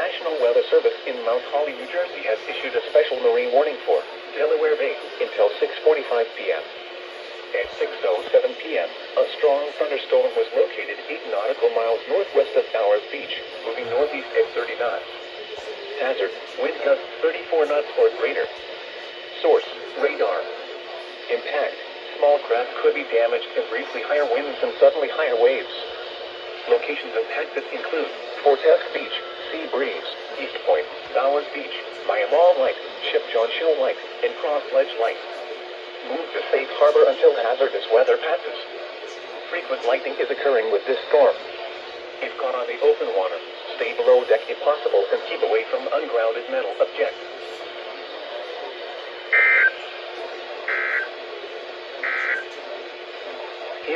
National Weather Service in Mount Holly, New Jersey has issued a special marine warning for Delaware Bay until 6:45 p.m. At 6:07 p.m., a strong thunderstorm was located 8 nautical miles northwest of Towers Beach, moving northeast at 30 knots. Hazard, wind gusts 34 knots or greater. Source, radar. Impact, small craft could be damaged in briefly higher winds and suddenly higher waves. Locations impacted include Fortesk Beach, Sea Breeze, East Point, Towers Beach, Mall Light, Ship John Show Light, and Cross Ledge Light. Move to safe harbor until hazardous weather passes. Frequent lightning is occurring with this storm. If caught on the open water, stay below deck if possible and keep away from ungrounded metal objects.